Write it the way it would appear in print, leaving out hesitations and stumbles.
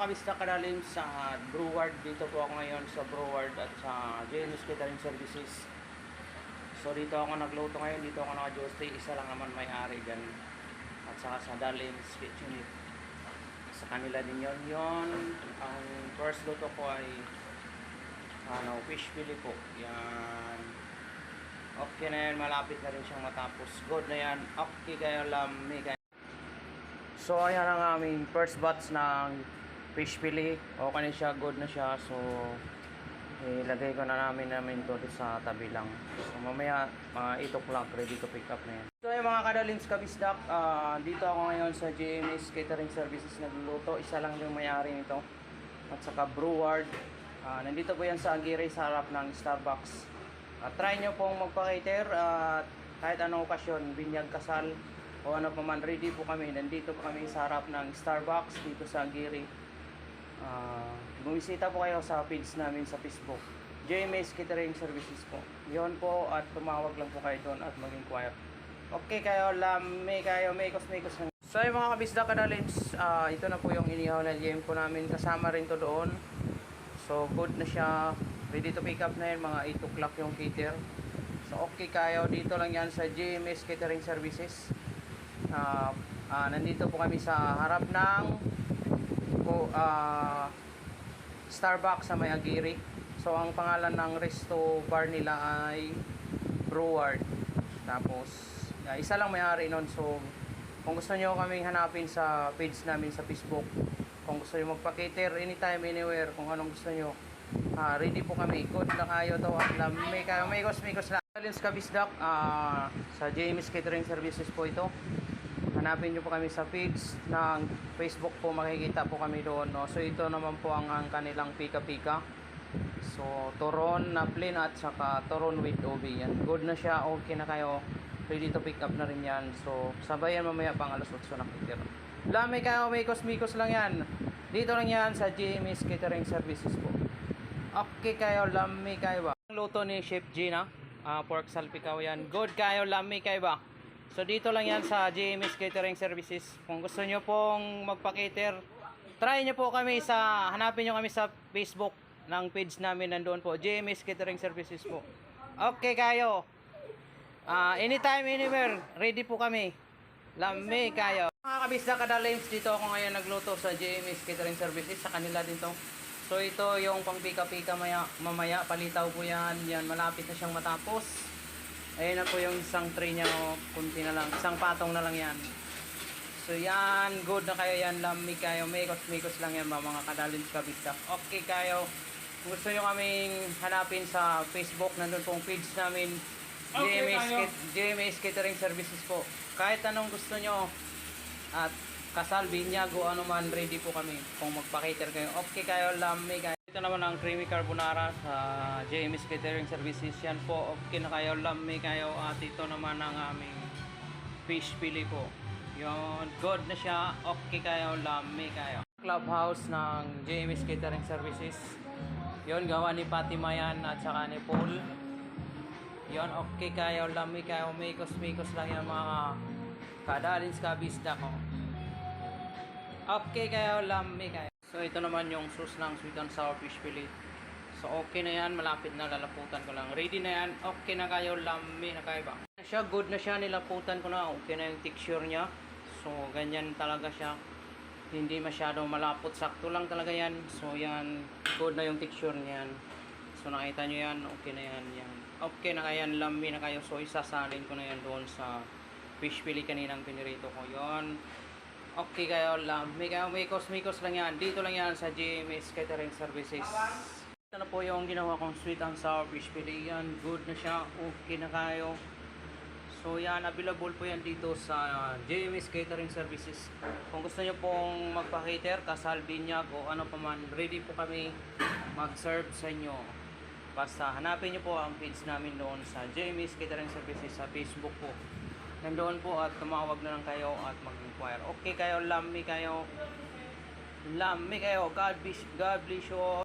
kabista kadalim sa Breward. Dito po ako ngayon sa Breward at sa JMS Catering Services. So dito ako nagluto ngayon, dito ako naka-Jostay, isa lang naman may-ari dyan. At saka sa Dalim's Kitchen. Sa kanila din yon. Ang first luto ko ay fish fillet po. Yan. Okay na yan, malapit na rin siyang matapos. Good na yan. Okay kayo, lami kayo. So ayan ang aming first batch ng fish fillet. Okay na siya, good na siya. So ilagay ko na namin to sa tabi lang. So mamaya mga 8 o'clock ready to pick up na yan. So yung mga kadalims kabisdak, dito ako ngayon sa JMS Catering Services nagluluto. Isa lang yung may-ari nito. At saka Breward. Nandito po yan sa Aguirre sa harap ng Starbucks. Try nyo pong magpa-cater at kahit anong okasyon, binyag, kasal o ano pa man, ready po kami. Nandito po kami sa harap ng Starbucks dito sa Aguirre. Bumisita po kayo sa page namin sa Facebook, JMS Catering Services po. Yun po, at tumawag lang po kayo doon at mag-inquire. Okay kayo, lami kayo, mekos lang. So yung mga kabisda kadalins, ito na po yung inihaw na GM po namin. Kasama rin to doon. So good na siya. Ready to pick up na yun, mga 8 o'clock yung cater. So okay kayo, dito lang yan sa JMS Catering Services. Nandito po kami sa harap ng Starbucks sa may Aguirre. So ang pangalan ng resto bar nila ay Breward. Tapos isa lang may-ari nun. So kung gusto nyo kaming hanapin sa page namin sa Facebook, kung gusto nyo magpa-cater anytime, anywhere, kung anong gusto nyo, ready po kami. Good na kayo to at may kayo, mikos lang. Alins kabisdak, sa JMS Catering Services po ito. Hanapin nyo po kami sa page ng Facebook po, makikita po kami doon, no? So ito naman po ang kanilang pika-pika. So turon na plain at saka turon with OB yan. Good na siya, okay na kayo. Ready to pick up na rin yan. So sabayan mamaya pang alas 8 na cater. Lami kayo, mikos lang yan. Dito lang yan sa JMS Catering Services po. Okay kayo, lami kayo ba? Ang luto ni Chef Gina, pork salpikaw yan. Good kayo, lami kayo ba? So dito lang yan sa JMS Catering Services. Kung gusto nyo pong magpa-cater, try nyo po kami hanapin nyo kami sa Facebook ng page namin, nandoon po, JMS Catering Services po. Okay kayo. Anytime, anywhere, ready po kami. Lami kayo. Mga kabisda kadalims, dito ako ngayon nagluto sa JMS Catering Services, sa kanila din to. So ito yung pang pika-pika mamaya, palitaw po yan. Yan, malapit na siyang matapos. Ayun na po yung isang tray niya, kunti na lang, isang patong na lang yan. So yan, good na kayo yan, lami kayo, mekos lang yan mga kadalims kabisda. Okay kayo. Kung gusto nyo kaming hanapin sa Facebook, nandun pong page namin, JMS Catering Services po. Kahit anong gusto nyo, at kasal, binyag o ano man, ready po kami kung magpa-cater kayo. Okay kayo, lami kayo. Ito naman ang creamy carbonara sa JMS Catering Services. Yan po, okay na kayo, lami kayo. At ito naman ang aming fish fillet po. Yun, good na siya. Okay kayo, lami kayo. Clubhouse ng JMS Catering Services. Yun, gawa ni Fatima yan at saka ni Paul. Yun, okay kayo, lami kayo, mikos lang yan mga kadalins kabisda ko. Okay kayo, lami kayo. So ito naman yung sauce ng sweet and sour fish fillet. So okay na yan, malapit na, lalaputan ko lang. Ready na yan, okay na kayo, lami na kayo ba? Siya, good na siya, nilaputan ko na, okay na yung texture niya. So ganyan talaga siya. Hindi masyadong malapot, sakto lang talaga yan. So yan, good na yung texture niyan. So nakita nyo yan, okay na yan, yan. Okay na kayo, lami na kayo. So isasalin ko na yan doon sa fish fillet kaninang pinirito ko. Yon. Okay kayo, lami kayo, mikos lang yan. Dito lang yan sa JMS Catering Services. Ito na po yung ginawa kong sweet and sour fish fillet. Yan, good na siya, okay na kayo. So yan, available po yan dito sa JMS Catering Services. Kung gusto nyo pong magpa-cater, kasal, binyag o ano pa man, ready po kami mag-serve sa inyo. Basta hanapin nyo po ang page namin doon sa JMS Catering Services sa Facebook po. Nandoon po at tumawag na lang kayo at mag-inquire. Okay kayo, lami kayo. Lami kayo. God bless you.